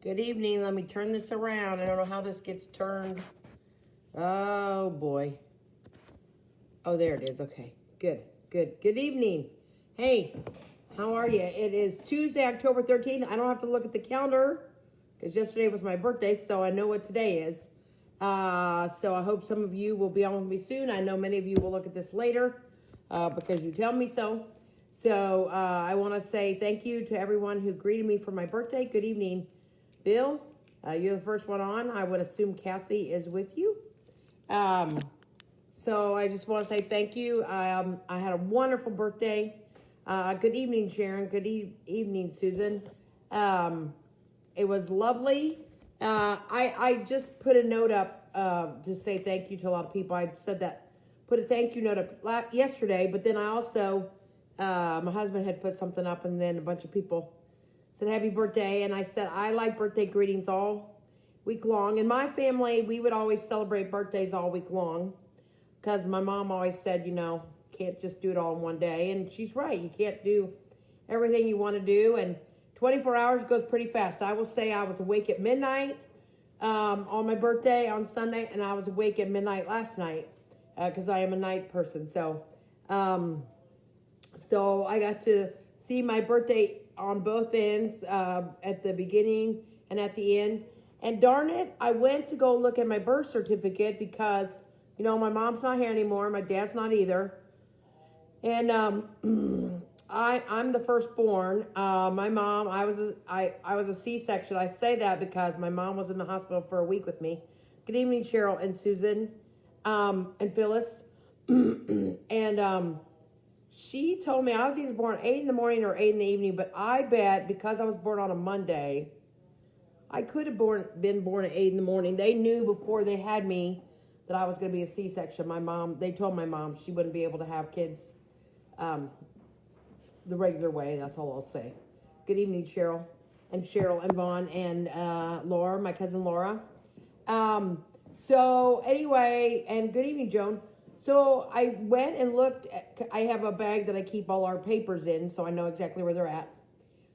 Good evening. Let me turn this around. I don't know how this gets turned. Oh, boy. Oh, there it is. Okay. Good. Good evening. Hey, how are you? It is Tuesday, October 13th. I don't have to look at the calendar because yesterday was my birthday, so I know what today is. So I hope some of you will be on with me soon. I know many of you will look at this later because you tell me so. So I want to say thank you to everyone who greeted me for my birthday. Good evening, Bill. You're the first one on. I would assume Kathy is with you. So I just want to say thank you. I had a wonderful birthday. Good evening, Sharon. Good evening, Susan. It was lovely. I just put a note up to say thank you to a lot of people. I said that, put a thank you note up yesterday, but then I also, my husband had put something up, and then a bunch of people said happy birthday, and I said I like birthday greetings all week long. In my family, we would always celebrate birthdays all week long because my mom always said, can't just do it all in one day, and she's right. You can't do everything you want to do, and 24 hours goes pretty fast. I will say I was awake at midnight on my birthday on Sunday, and I was awake at midnight last night because I am a night person. So I got to see my birthday on both ends at the beginning and at the end. And darn it, I went to go look at my birth certificate because, my mom's not here anymore. My dad's not either. And I'm the firstborn. My mom, I was a C-section. I say that because my mom was in the hospital for a week with me. Good evening, Cheryl and Susan and Phyllis. And she told me I was either born 8 in the morning or 8 in the evening, but I bet because I was born on a Monday, I could have been born at 8 in the morning. They knew before they had me that I was going to be a C-section. They told my mom she wouldn't be able to have kids the regular way. That's all I'll say. Good evening, Cheryl and Vaughn and Laura, my cousin Laura. So anyway, and good evening, Joan. So I went and looked. I have a bag that I keep all our papers in, so I know exactly where they're at.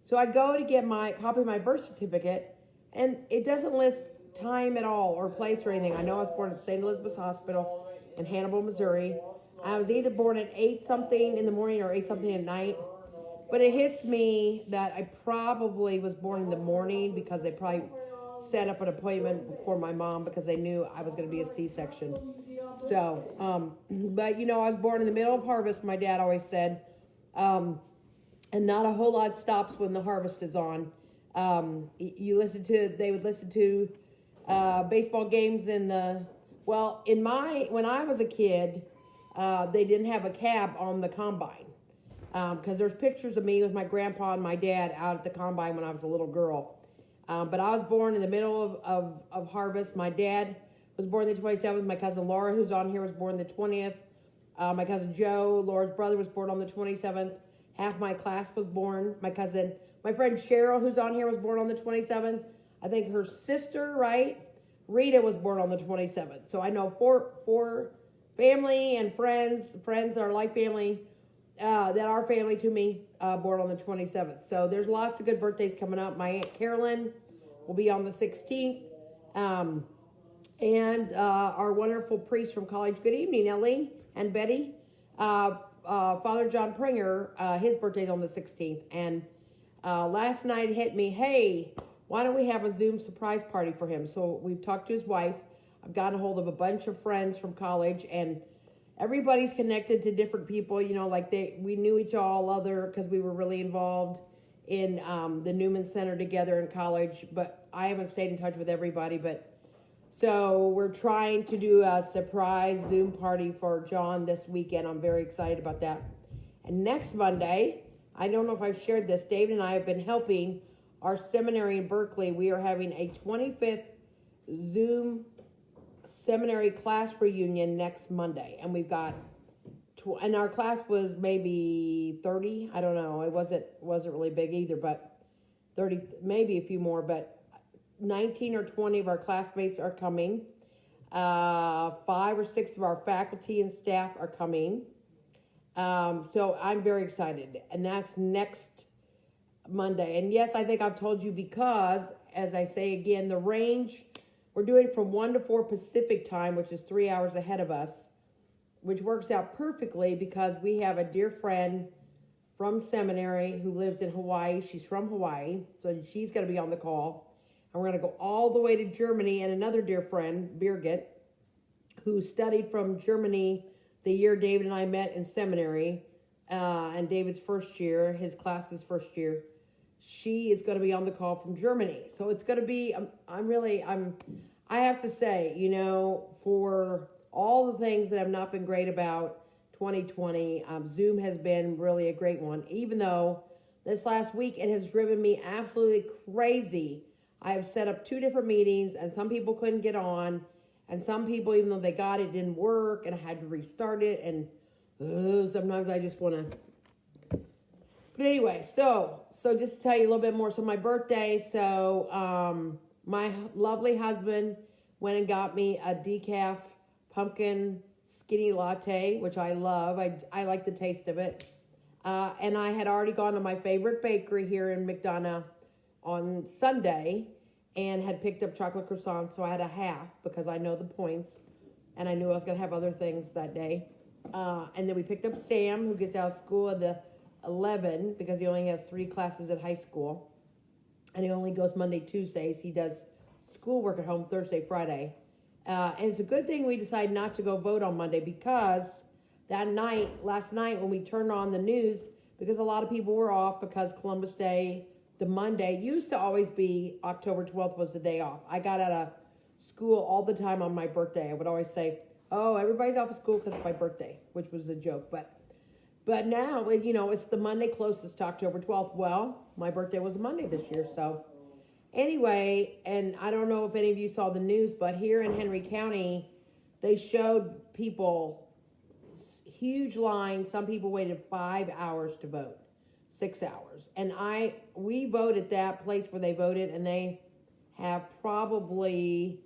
So I go to get my copy of my birth certificate, and it doesn't list time at all or place or anything. I know I was born at St. Elizabeth's Hospital in Hannibal, Missouri. I was either born at 8-something in the morning or 8-something at night. But it hits me that I probably was born in the morning because they probably set up an appointment for my mom because they knew I was going to be a C-section. So, but I was born in the middle of harvest, my dad always said, and not a whole lot stops when the harvest is on. They would listen to baseball games when I was a kid, they didn't have a cab on the combine. Because there's pictures of me with my grandpa and my dad out at the combine when I was a little girl. But I was born in the middle of harvest. My dad was born the 27th. My cousin Laura, who's on here, was born the 20th. My cousin Joe, Laura's brother, was born on the 27th. Half my class was born. My friend Cheryl, who's on here, was born on the 27th. I think her sister, right? Rita was born on the 27th. So I know four family and friends, our life family, that are family to me, born on the 27th. So there's lots of good birthdays coming up. My Aunt Carolyn will be on the 16th. And our wonderful priest from college. Good evening, Ellie and Betty. Father John Pringer, his birthday's on the 16th. And last night it hit me, hey, why don't we have a Zoom surprise party for him? So we've talked to his wife. I've gotten a hold of a bunch of friends from college, and everybody's connected to different people, we knew each other because we were really involved in the Newman Center together in college, but I haven't stayed in touch with everybody. So we're trying to do a surprise Zoom party for John this weekend. I'm very excited about that. And next Monday, I don't know if I've shared this, David and I have been helping our seminary in Berkeley. We are having a 25th Zoom seminary class reunion next Monday, and we've got and our class was maybe 30. I don't know, it wasn't really big either, but 30, maybe a few more, but 19 or 20 of our classmates are coming. 5 or 6 of our faculty and staff are coming. So I'm very excited, and that's next Monday. And yes, I think I've told you because as I say again, the range, we're doing from 1 to 4 Pacific time, which is 3 hours ahead of us, which works out perfectly because we have a dear friend from seminary who lives in Hawaii. She's from Hawaii, so she's going to be on the call. And we're going to go all the way to Germany, and another dear friend, Birgit, who studied from Germany the year David and I met in seminary, and David's first year, his class's first year. She is going to be on the call from Germany. So it's going to be, I have to say, you know, for all the things that have not been great about 2020, Zoom has been really a great one, even though this last week it has driven me absolutely crazy. I have set up 2 different meetings, and some people couldn't get on, and some people, even though they got it, didn't work, and I had to restart it, and sometimes I just want to. But anyway, so just to tell you a little bit more. So my birthday, my lovely husband went and got me a decaf pumpkin skinny latte, which I love. I like the taste of it. And I had already gone to my favorite bakery here in McDonough on Sunday and had picked up chocolate croissants, so I had a half because I know the points, and I knew I was going to have other things that day. And then we picked up Sam, who gets out of school at 11 because he only has 3 classes at high school, and he only goes Monday, Tuesdays. He does schoolwork at home Thursday, Friday. And it's a good thing we decided not to go vote on Monday because last night when we turned on the news, because a lot of people were off because Columbus Day, the Monday, used to always be October 12th was the day off. I got out of school all the time on my birthday. I would always say, oh, everybody's off of school because it's my birthday, which was a joke. But now, you know, it's the Monday closest to October 12th. Well, my birthday was a Monday this year, so anyway, and I don't know if any of you saw the news, but here in Henry County, they showed people, huge lines. Some people waited 5 hours to vote, 6 hours. And we vote at that place where they voted, and they have probably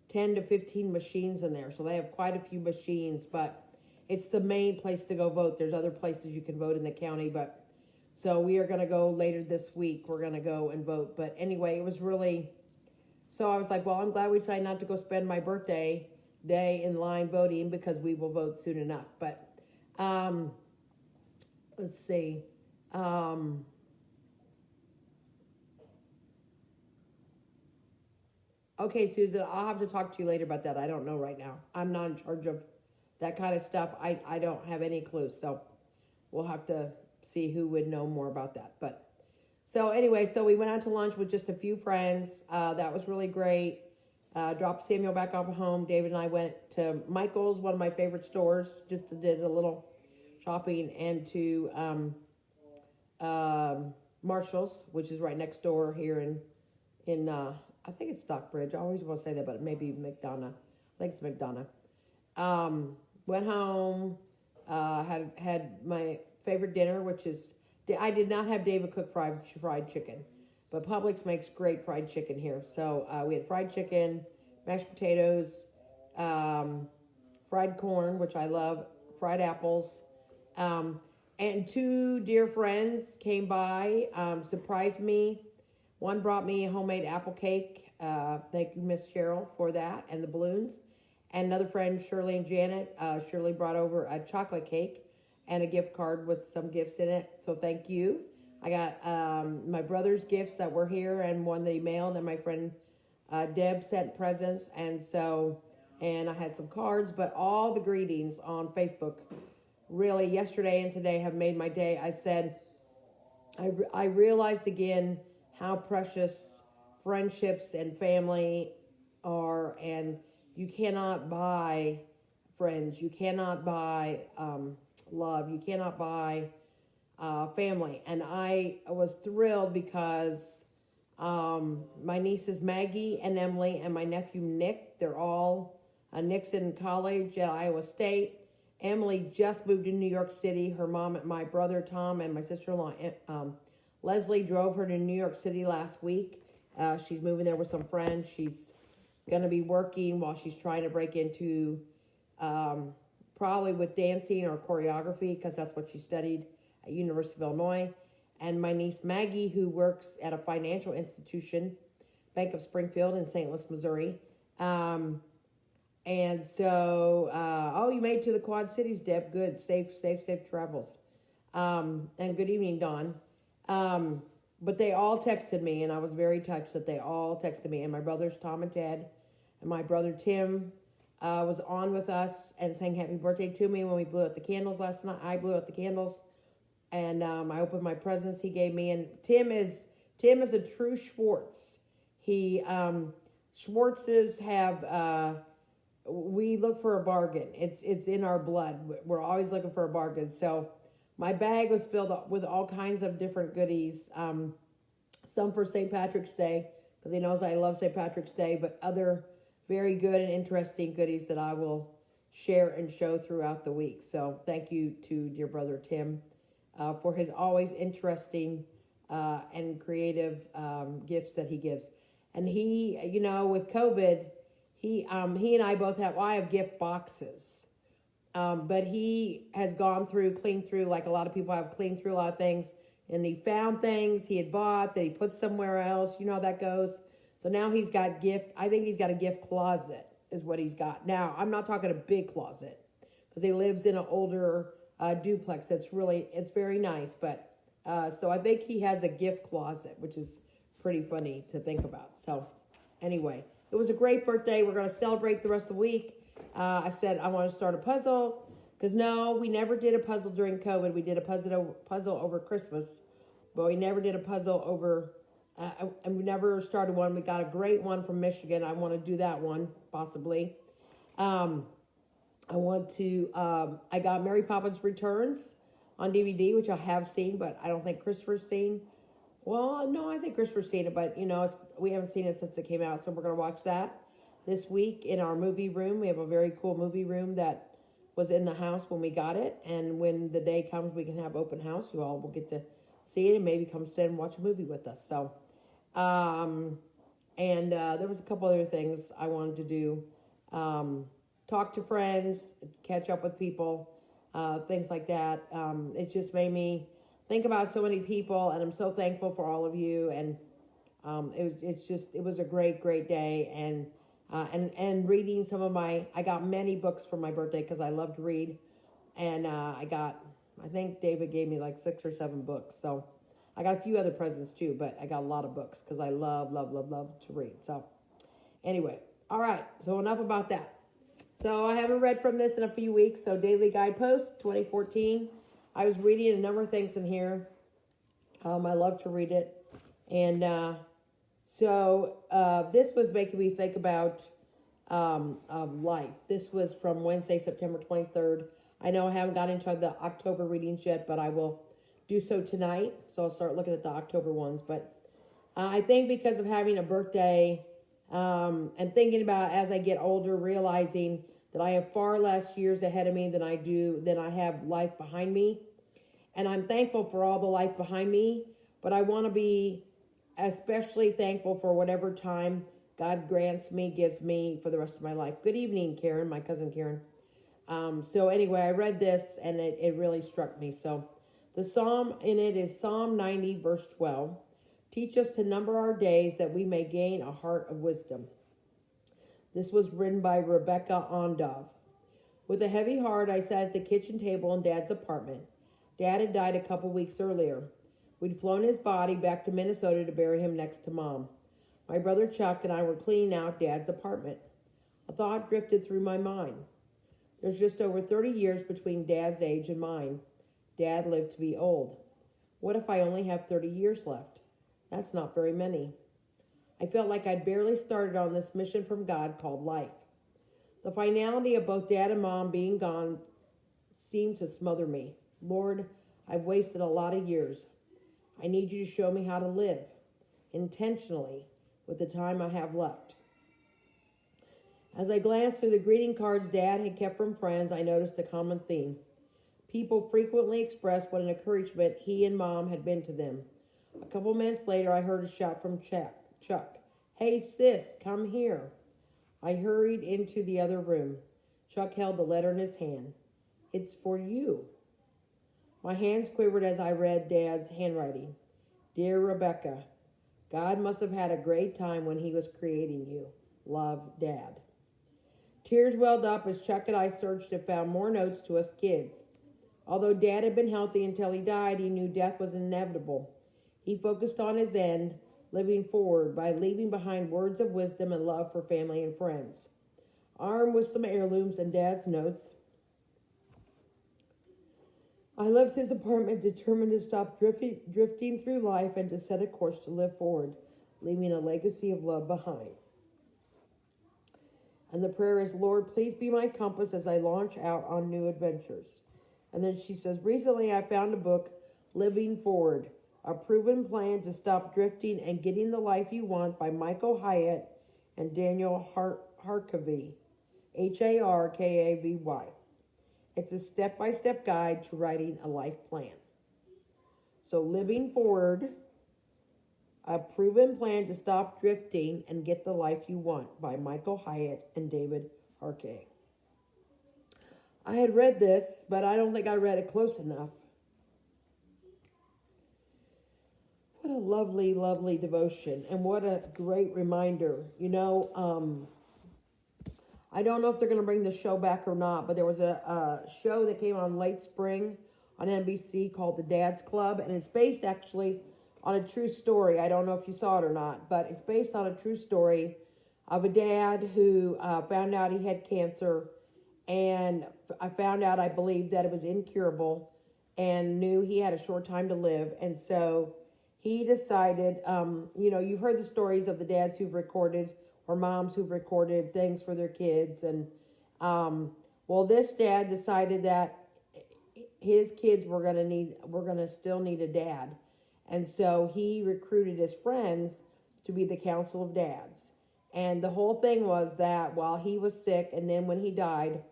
10 to 15 machines in there. So they have quite a few machines, but it's the main place to go vote. There's other places you can vote in the county, but so we are going to go later this week. We're going to go and vote. But anyway, it was really, so I was like, well, I'm glad we decided not to go spend my birthday day in line voting because we will vote soon enough. But let's see. Okay, Susan, I'll have to talk to you later about that. I don't know right now. I'm not in charge of that kind of stuff. I don't have any clue. So we'll have to see who would know more about that. But so anyway, so we went out to lunch with just a few friends. That was really great. Dropped Samuel back off at home. David and I went to Michael's, one of my favorite stores, just did a little shopping, and to Marshall's, which is right next door here in I think it's Stockbridge. I always want to say that, but it may be McDonough. I think it's McDonough. Went home, had my favorite dinner, which is, I did not have David cook fried chicken, but Publix makes great fried chicken here. So we had fried chicken, mashed potatoes, fried corn, which I love, fried apples, and 2 dear friends came by, surprised me. One brought me a homemade apple cake. Thank you, Miss Cheryl, for that, and the balloons. And another friend, Shirley and Janet, Shirley brought over a chocolate cake and a gift card with some gifts in it. So thank you. I got my brother's gifts that were here and one they mailed, and my friend Deb sent presents. And I had some cards, but all the greetings on Facebook really yesterday and today have made my day. I said, I realized again how precious friendships and family are, and you cannot buy friends, you cannot buy love, you cannot buy family. And I was thrilled because my nieces Maggie and Emily and my nephew Nick, they're all Nick's in college at Iowa State. Emily just moved to New York City. Her mom and my brother Tom and my sister-in-law Leslie drove her to New York City last week. She's moving there with some friends. She's going to be working while she's trying to break into probably with dancing or choreography, because that's what she studied at University of Illinois. And my niece Maggie, who works at a financial institution, Bank of Springfield in St. Louis, Missouri. And so, you made it to the Quad Cities, Deb. Good. Safe travels. And good evening, Dawn. But they all texted me, and I was very touched that they all texted me. And my brothers, Tom and Ted, and my brother, Tim, was on with us and sang happy birthday to me when we blew out the candles last night. I blew out the candles, and I opened my presents he gave me. And Tim is a true Schwartz. Schwartzes have, we look for a bargain. It's in our blood. We're always looking for a bargain. So my bag was filled up with all kinds of different goodies. Some for St. Patrick's Day, because he knows I love St. Patrick's Day, but other very good and interesting goodies that I will share and show throughout the week. So thank you to dear brother Tim for his always interesting and creative gifts that he gives. And he, with COVID, he and I both have, I have gift boxes. But he has cleaned through, like a lot of people have cleaned through a lot of things. And he found things he had bought that he put somewhere else. You know how that goes. So now he's got I think he's got a gift closet is what he's got. Now, I'm not talking a big closet because he lives in an older duplex. It's very nice. But so I think he has a gift closet, which is pretty funny to think about. So anyway, it was a great birthday. We're going to celebrate the rest of the week. I said I want to start a puzzle because no, we never did a puzzle during COVID. We did a puzzle over Christmas, but we never did a puzzle over, and we never started one. We got a great one from Michigan. I want to do that one possibly. I got Mary Poppins Returns on DVD, which I have seen, but I don't think Christopher's seen. Well, no, I think Christopher's seen it, but we haven't seen it since it came out, so we're going to watch that this week in our movie room. We have a very cool movie room that was in the house when we got it, and when the day comes we can have open house. You all will get to see it and maybe come sit and watch a movie with us. So, there was a couple other things I wanted to do. Talk to friends, catch up with people, things like that. It just made me think about so many people, and I'm so thankful for all of you. And it was a great day. And reading I got many books for my birthday because I love to read. And I think David gave me like 6 or 7 books. So I got a few other presents too, but I got a lot of books because I love to read. So anyway, all right. So enough about that. So I haven't read from this in a few weeks. So Daily Guidepost 2014. I was reading a number of things in here. I love to read it. And so this was making me think about life. This was from Wednesday, September 23rd. I know I haven't got into the October readings yet, but I will do so tonight. So I'll start looking at the October ones. But I think because of having a birthday and thinking about as I get older, realizing that I have far less years ahead of me than I have life behind me. And I'm thankful for all the life behind me, but I want to be especially thankful for whatever time God gives me for the rest of my life. Good evening, Karen, my cousin Karen. So anyway, I read this and it really struck me. So the psalm in it is Psalm 90, verse 12. Teach us to number our days that we may gain a heart of wisdom. This was written by Rebecca Ondov. With a heavy heart, I sat at the kitchen table in Dad's apartment. Dad had died a couple weeks earlier. We'd flown his body back to Minnesota to bury him next to Mom. My brother Chuck and I were cleaning out Dad's apartment. A thought drifted through my mind. There's just over 30 years between Dad's age and mine. Dad lived to be old. What if I only have 30 years left? That's not very many. I felt like I'd barely started on this mission from God called life. The finality of both Dad and Mom being gone seemed to smother me. Lord, I've wasted a lot of years. I need you to show me how to live intentionally with the time I have left. As I glanced through the greeting cards Dad had kept from friends, I noticed a common theme. People frequently expressed what an encouragement he and Mom had been to them. A couple minutes later, I heard a shout from Chuck. Hey, sis, come here. I hurried into the other room. Chuck held a letter in his hand. It's for you. My hands quivered as I read Dad's handwriting. Dear Rebecca, God must have had a great time when he was creating you. Love, Dad. Tears welled up as Chuck and I searched and found more notes to us kids. Although Dad had been healthy until he died, he knew death was inevitable. He focused on his end, living forward by leaving behind words of wisdom and love for family and friends. Armed with some heirlooms and Dad's notes, I left his apartment determined to stop drifting through life and to set a course to live forward, leaving a legacy of love behind. And the prayer is, Lord, please be my compass as I launch out on new adventures. And then she says, recently I found a book, Living Forward, A Proven Plan to Stop Drifting and Getting the Life You Want by Michael Hyatt and Daniel Harkavy, Harkavy. It's a step-by-step guide to writing a life plan. So Living Forward, A Proven Plan to Stop Drifting and Get the Life You Want by Michael Hyatt and David Harkavy. I had read this, but I don't think I read it close enough. What a lovely, lovely devotion, and what a great reminder. I don't know if they're going to bring the show back or not, but there was a show that came on late spring on NBC called The Dad's Club, and it's based actually on a true story. I don't know if you saw it or not, but it's based on a true story of a dad who found out he had cancer, and I found out, I believe, that it was incurable and knew he had a short time to live, and so he decided, you've heard the stories of the dads who've recorded or moms who've recorded things for their kids. And, this dad decided that his kids were going to still need a dad. And so he recruited his friends to be the Council of Dads. And the whole thing was that while he was sick and then when he died,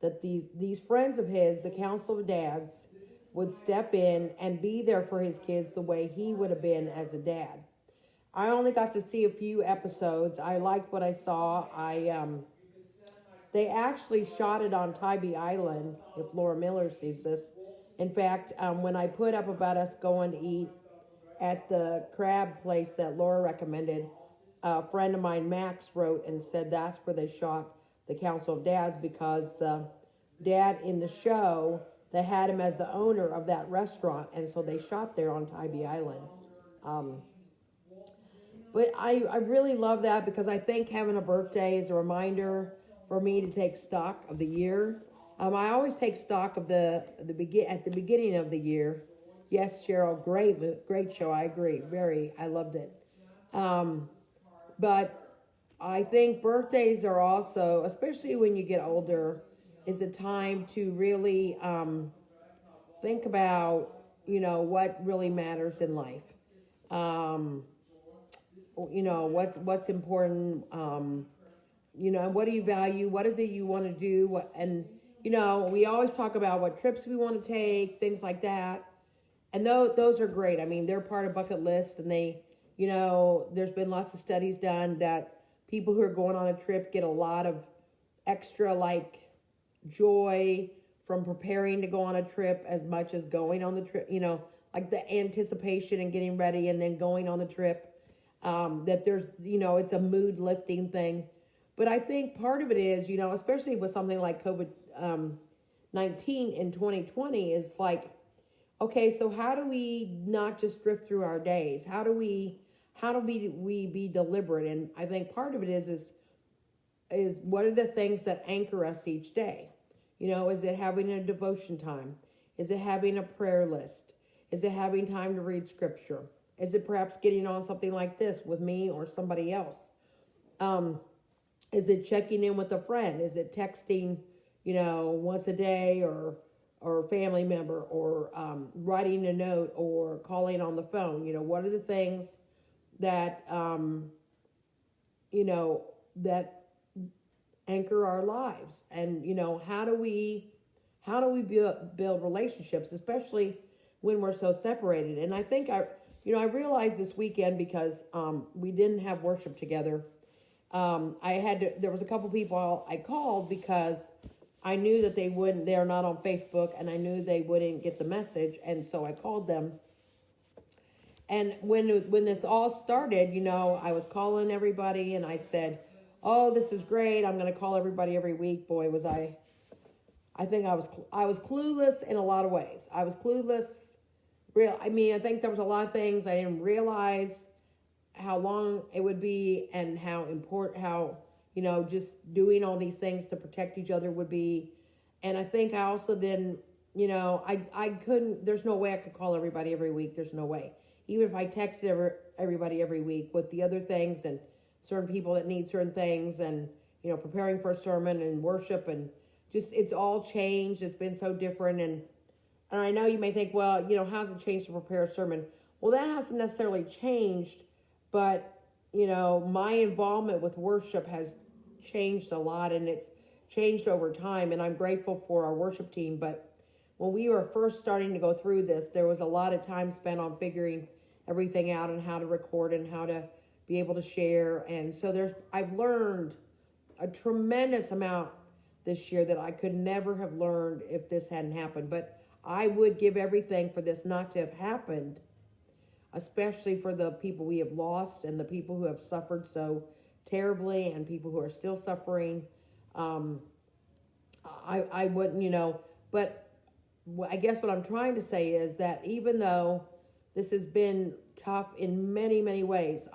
that these friends of his, the Council of Dads, would step in and be there for his kids the way he would have been as a dad. I only got to see a few episodes. I liked what I saw. They actually shot it on Tybee Island, if Laura Miller sees this. In fact, when I put up about us going to eat at the crab place that Laura recommended, a friend of mine, Max, wrote and said that's where they shot the Council of Dads, because the dad in the show, they had him as the owner of that restaurant, and so they shot there on Tybee Island. But I really love that, because I think having a birthday is a reminder for me to take stock of the year. I always take stock of at the beginning of the year. Yes, Cheryl, great show. I agree. I loved it. But I think birthdays are also, especially when you get older, is a time to really think about, what really matters in life. What's important, what do you value? What is it you want to do? We always talk about what trips we want to take, things like that. And those are great. I mean, they're part of bucket lists, and they, there's been lots of studies done that people who are going on a trip get a lot of extra, joy from preparing to go on a trip as much as going on the trip, the anticipation and getting ready and then going on the trip. That there's, it's a mood lifting thing. But I think part of it is, especially with something like COVID-19 in 2020, is okay, so how do we not just drift through our days? How do we be deliberate? And I think part of it is what are the things that anchor us each day? Is it having a devotion time? Is it having a prayer list? Is it having time to read scripture? Is it perhaps getting on something like this with me or somebody else? Is it checking in with a friend? Is it texting, once a day or a family member, or writing a note or calling on the phone? What are the things that, that anchor our lives? And, how do we build relationships, especially when we're so separated? And I think I realized this weekend, because we didn't have worship together. There was a couple people I called because I knew that they're not on Facebook, and I knew they wouldn't get the message. And so I called them, And when this all started, I was calling everybody and I said, "Oh, this is great. I'm going to call everybody every week." Boy, was I think I was clueless in a lot of ways. I was clueless. I think there was a lot of things I didn't realize how long it would be and how important, just doing all these things to protect each other would be. And I think I also didn't, I couldn't, there's no way I could call everybody every week. There's no way. Even if I texted everybody every week with the other things and certain people that need certain things and, preparing for a sermon and worship and just, it's all changed. It's been so different. And I know you may think, well, how's it changed to prepare a sermon? Well, that hasn't necessarily changed, but, my involvement with worship has changed a lot and it's changed over time. And I'm grateful for our worship team. But when we were first starting to go through this, there was a lot of time spent on figuring everything out and how to record and how to be able to share. And so I've learned a tremendous amount this year that I could never have learned if this hadn't happened. But I would give everything for this not to have happened, especially for the people we have lost and the people who have suffered so terribly and people who are still suffering. I wouldn't, but I guess what I'm trying to say is that even though this has been tough in many, many ways,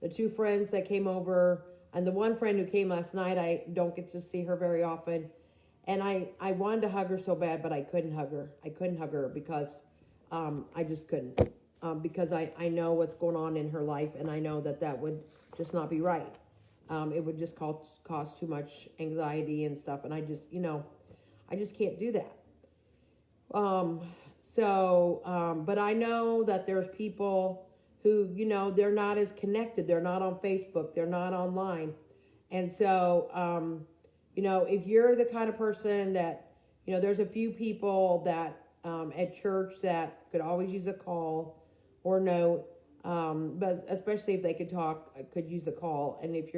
the two friends that came over and the one friend who came last night, I don't get to see her very often. And I wanted to hug her so bad, but I couldn't hug her. I couldn't hug her because I just couldn't. Because I know what's going on in her life, and I know that would just not be right. It would just cause too much anxiety and stuff, and I just can't do that. But I know that there's people who, they're not as connected. They're not on Facebook. They're not online. And so, if you're the kind of person that, there's a few people that at church that could always use a call or note, but especially if they could use a call. And if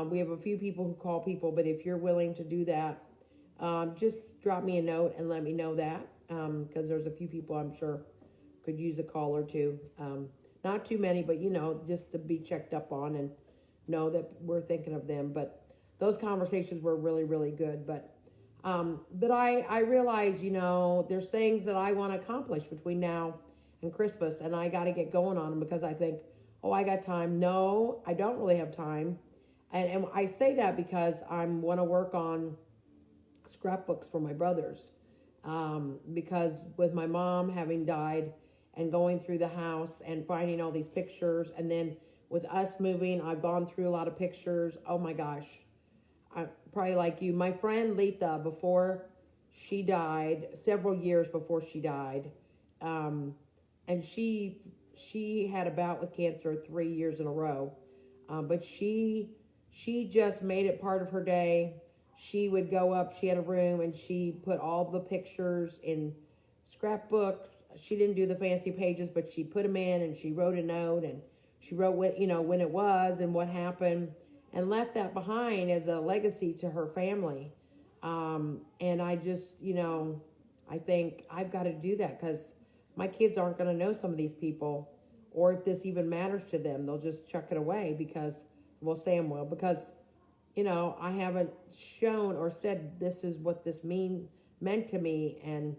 we have a few people who call people, but if you're willing to do that, just drop me a note and let me know that, because there's a few people I'm sure could use a call or two. Not too many, but, just to be checked up on and know that we're thinking of them. But those conversations were really, really good. But I realize, there's things that I want to accomplish between now and Christmas, and I got to get going on them because I think, oh, I got time. No, I don't really have time. And I say that because I want to work on scrapbooks for my brothers. Because with my mom having died and going through the house and finding all these pictures, and then with us moving, I've gone through a lot of pictures. Oh my gosh. I'm probably like you. My friend Letha, before she died, several years before she died, and she had a bout with cancer 3 years in a row. But she just made it part of her day. She would go up, she had a room, and she put all the pictures in scrapbooks. She didn't do the fancy pages, but she put them in, and she wrote a note, and she wrote when it was and what happened, and left that behind as a legacy to her family. And I just, I think I've got to do that because my kids aren't going to know some of these people, or if this even matters to them, they'll just chuck it away because, well, Sam will, because, I haven't shown or said this is what this meant to me. And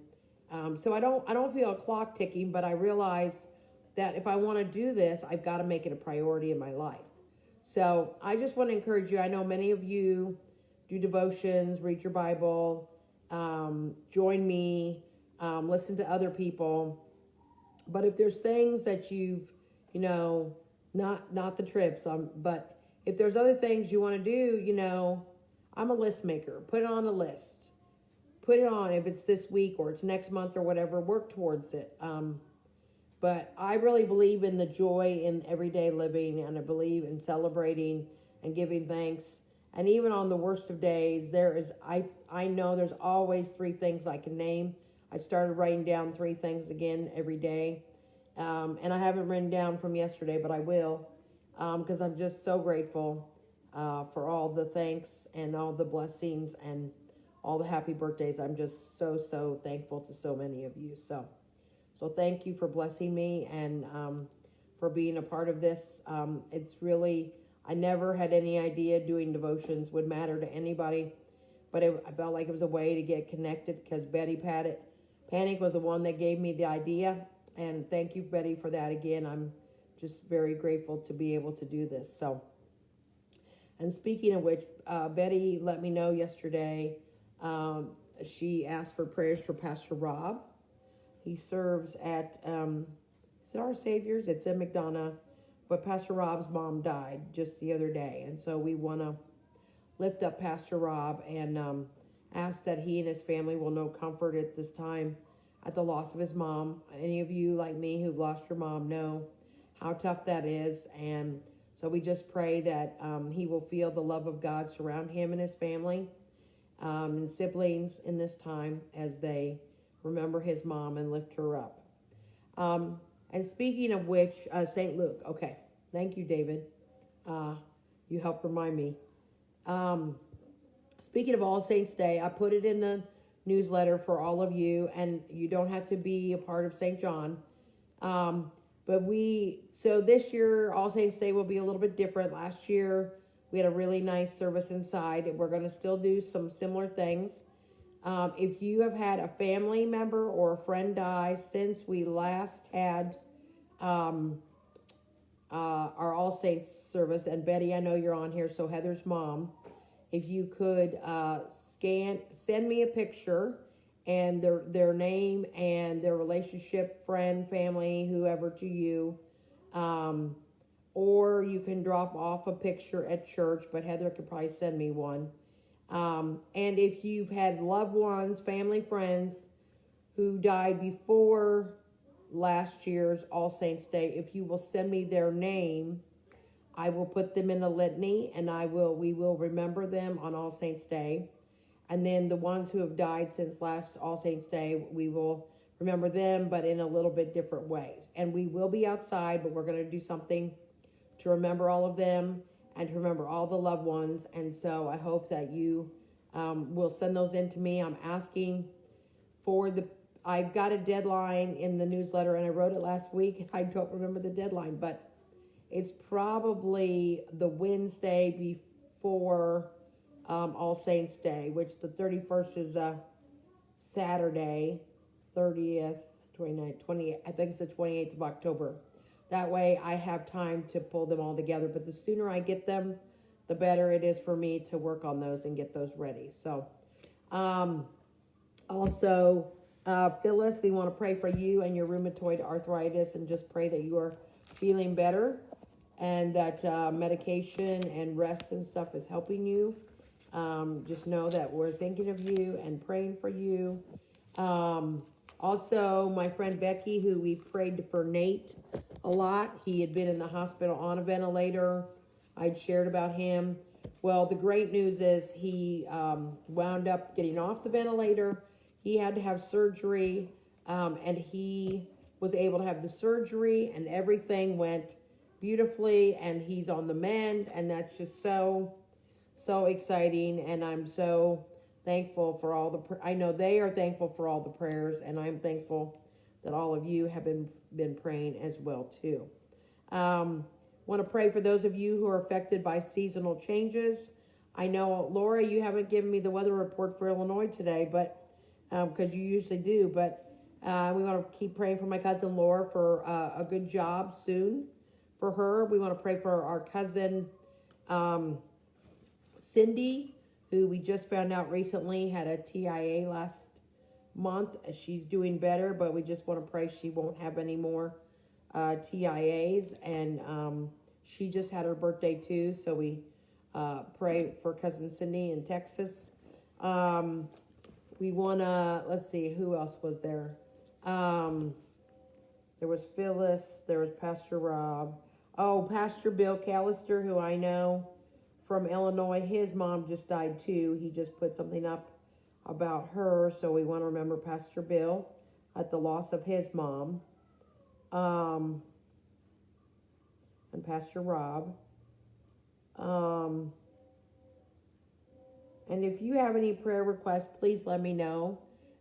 so I don't feel a clock ticking, but I realize that if I want to do this, I've got to make it a priority in my life. So I just want to encourage you. I know many of you do devotions, read your Bible, join me, listen to other people. But if there's things that you've, not the trips, but if there's other things you want to do, I'm a list maker. Put it on a list. Put it on if it's this week or it's next month or whatever. Work towards it. But I really believe in the joy in everyday living, and I believe in celebrating and giving thanks. And even on the worst of days, I know there's always 3 things I can name. I started writing down 3 things again every day. And I haven't written down from yesterday, but I will, because I'm just so grateful for all the thanks and all the blessings and all the happy birthdays. I'm just so, so thankful to so many of you. So So thank you for blessing me and for being a part of this. It's really, I never had any idea doing devotions would matter to anybody, but I felt like it was a way to get connected because Betty Panic was the one that gave me the idea. And thank you, Betty, for that again. I'm just very grateful to be able to do this. So, and speaking of which, Betty let me know yesterday, she asked for prayers for Pastor Rob. He serves at, is it Our Savior's? It's in McDonough, but Pastor Rob's mom died just the other day. And so we want to lift up Pastor Rob and ask that he and his family will know comfort at this time at the loss of his mom. Any of you like me who've lost your mom know how tough that is. And so we just pray that he will feel the love of God surround him and his family and siblings in this time as they remember his mom and lift her up. And speaking of which, St. Luke. Okay, thank you, David. You helped remind me. Speaking of All Saints Day, I put it in the newsletter for all of you, and you don't have to be a part of St. John. So this year, All Saints Day will be a little bit different. Last year, we had a really nice service inside. We're going to still do some similar things. If you have had a family member or a friend die since we last had our All Saints service, and Betty, I know you're on here, so Heather's mom, if you could send me a picture and their name and their relationship, friend, family, whoever to you, or you can drop off a picture at church, but Heather could probably send me one. And if you've had loved ones, family, friends who died before last year's All Saints Day, if you will send me their name, I will put them in a litany, and we will remember them on All Saints Day. And then the ones who have died since last All Saints Day, we will remember them, but in a little bit different ways. And we will be outside, but we're going to do something to remember all of them and to remember all the loved ones. And so I hope that you will send those in to me. I'm asking for I've got a deadline in the newsletter, and I wrote it last week. I don't remember the deadline, but it's probably the Wednesday before All Saints Day, which the 31st is a Saturday, 30th, 29th, 28th, I think it's the 28th of October. That way I have time to pull them all together. But the sooner I get them, the better it is for me to work on those and get those ready. So also, Phyllis, we want to pray for you and your rheumatoid arthritis and just pray that you are feeling better and that medication and rest and stuff is helping you. Just know that we're thinking of you and praying for you. Also, my friend Becky, who we prayed for Nate a lot. He had been in the hospital on a ventilator. I'd shared about him. Well, the great news is he wound up getting off the ventilator. He had to have surgery, and he was able to have the surgery, and everything went beautifully, and he's on the mend, and that's just so exciting, and I'm so thankful for all I know they are thankful for all the prayers, and I'm thankful that all of you have been praying as well too. Want to pray for those of you who are affected by seasonal changes. I know, Laura, you haven't given me the weather report for Illinois today, but because you usually do, but we want to keep praying for my cousin Laura for a good job soon for her. We want to pray for our cousin Cindy, who we just found out recently had a TIA last month. She's doing better, but we just want to pray she won't have any more TIAs. And she just had her birthday too, so we pray for cousin Cindy in Texas. We want to, let's see, who else was there? There was Phyllis, there was Pastor Rob. Oh, Pastor Bill Callister, who I know from Illinois, his mom just died too. He just put something up about her, so we want to remember Pastor Bill at the loss of his mom. And Pastor Rob. And if you have any prayer requests, please let me know.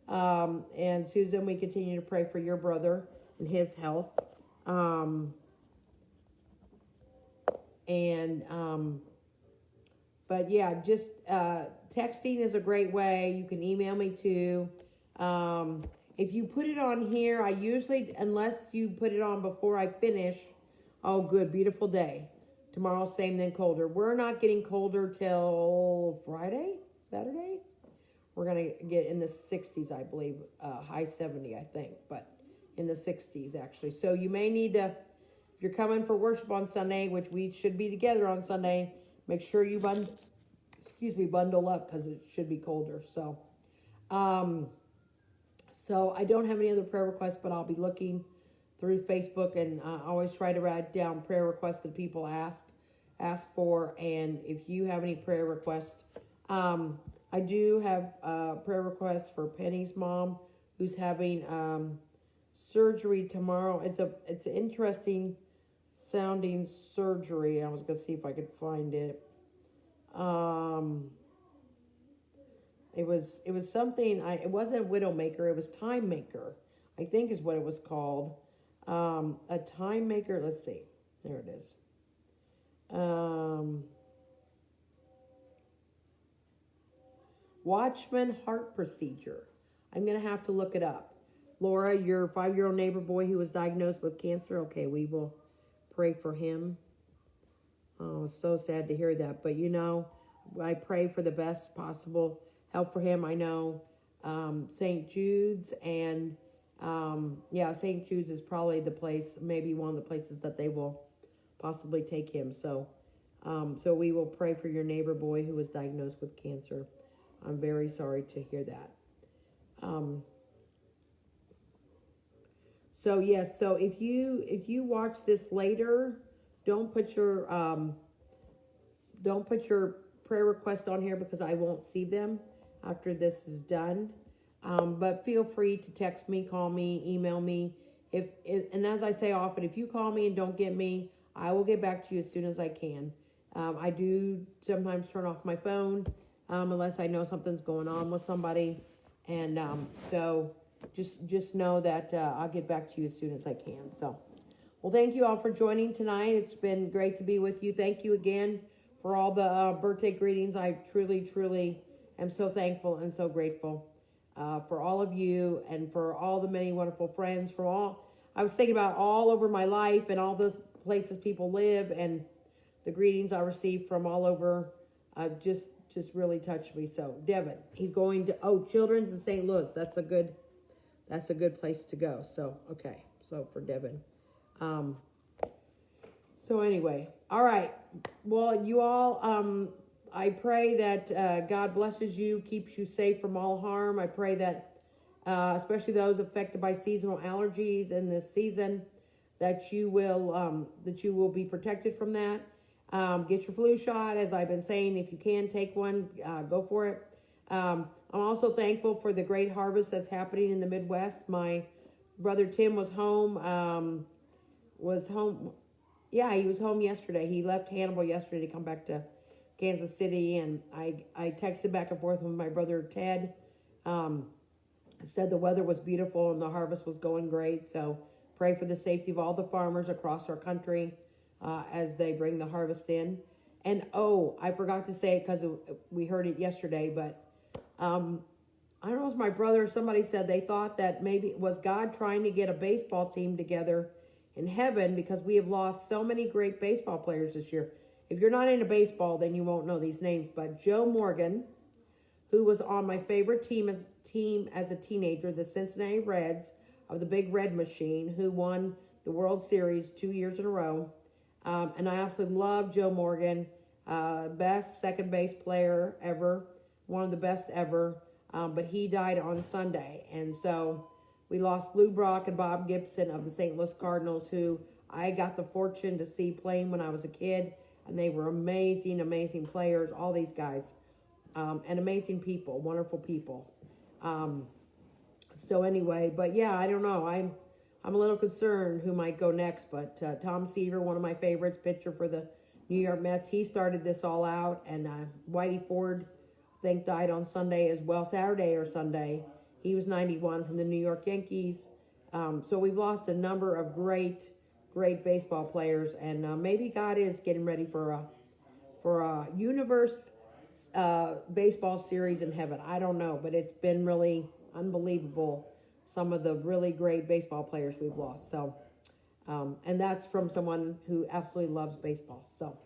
And Susan, we continue to pray for your brother and his health. But yeah, just texting is a great way. You can email me too. If you put it on here, I usually, unless you put it on before I finish, oh good, beautiful day. Tomorrow, same then colder. We're not getting colder till Friday, Saturday. We're going to get in the 60s, I believe, high 70, I think, but in the 60s actually. So you may need to, if you're coming for worship on Sunday, which we should be together on Sunday, make sure you bundle up because it should be colder. So I don't have any other prayer requests, but I'll be looking through Facebook, and I always try to write down prayer requests that people ask for. And if you have any prayer requests, I do have prayer requests for Penny's mom, who's having surgery tomorrow. It's an interesting sounding surgery. I was gonna see if I could find it. It was something. It wasn't Widowmaker. It was Time Maker, I think is what it was called. A Time Maker. Let's see. There it is. Watchman heart procedure. I'm going to have to look it up. Laura, your 5-year-old neighbor boy who was diagnosed with cancer. Okay, we will pray for him. Oh, so sad to hear that. But I pray for the best possible help for him. I know St. Jude's and St. Jude's is probably the place, maybe one of the places that they will possibly take him. So we will pray for your neighbor boy who was diagnosed with cancer. I'm very sorry to hear that. So if you watch this later, don't put your prayer request on here because I won't see them after this is done. But feel free to text me, call me, email me. And as I say often, if you call me and don't get me, I will get back to you as soon as I can. I do sometimes turn off my phone unless I know something's going on with somebody. And so just know that I'll get back to you as soon as I can. So, well, thank you all for joining tonight. It's been great to be with you. Thank you again for all the birthday greetings. I truly, truly am so thankful and so grateful for all of you and for all the many wonderful friends from all. I was thinking about all over my life and all those places people live, and the greetings I received from all over just really touched me. So Devin, he's going to Children's in St. Louis. That's a good place to go. So okay, so for Devin. So anyway, all right. Well, you all, I pray that God blesses you, keeps you safe from all harm. I pray that, especially those affected by seasonal allergies in this season, that you will be protected from that. Get your flu shot, as I've been saying. If you can take one, go for it. I'm also thankful for the great harvest that's happening in the Midwest. My brother Tim was home. Yeah, he was home yesterday. He left Hannibal yesterday to come back to Kansas City, and I texted back and forth with my brother Ted. Said the weather was beautiful and the harvest was going great. So pray for the safety of all the farmers across our country as they bring the harvest in. And I forgot to say it because we heard it yesterday, but I don't know if it was my brother or somebody said they thought that maybe it was God trying to get a baseball team together in heaven because we have lost so many great baseball players this year. If you're not into baseball, then you won't know these names. But Joe Morgan, who was on my favorite team as a teenager, the Cincinnati Reds of the Big Red Machine, who won the World Series 2 years in a row. And I absolutely love Joe Morgan, best second base player ever, one of the best ever. But he died on Sunday. And so we lost Lou Brock and Bob Gibson of the St. Louis Cardinals, who I got the fortune to see playing when I was a kid. And they were amazing, amazing players, all these guys. And amazing people, wonderful people. So anyway, but yeah, I don't know. I'm a little concerned who might go next, but Tom Seaver, one of my favorites, pitcher for the New York Mets, he started this all out, and Whitey Ford, I think, died on Sunday as well, Saturday or Sunday. He was 91 from the New York Yankees. So we've lost a number of great baseball players, and maybe God is getting ready for a universe baseball series in heaven. I don't know, but it's been really unbelievable, some of the really great baseball players we've lost. So, and that's from someone who absolutely loves baseball. So,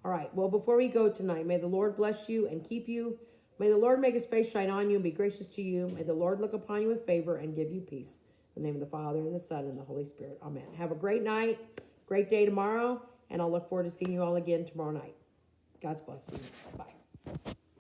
all right. Well, before we go tonight, may the Lord bless you and keep you. May the Lord make his face shine on you and be gracious to you. May the Lord look upon you with favor and give you peace. In the name of the Father, and the Son, and the Holy Spirit. Amen. Have a great night, great day tomorrow, and I'll look forward to seeing you all again tomorrow night. God's blessings. Bye.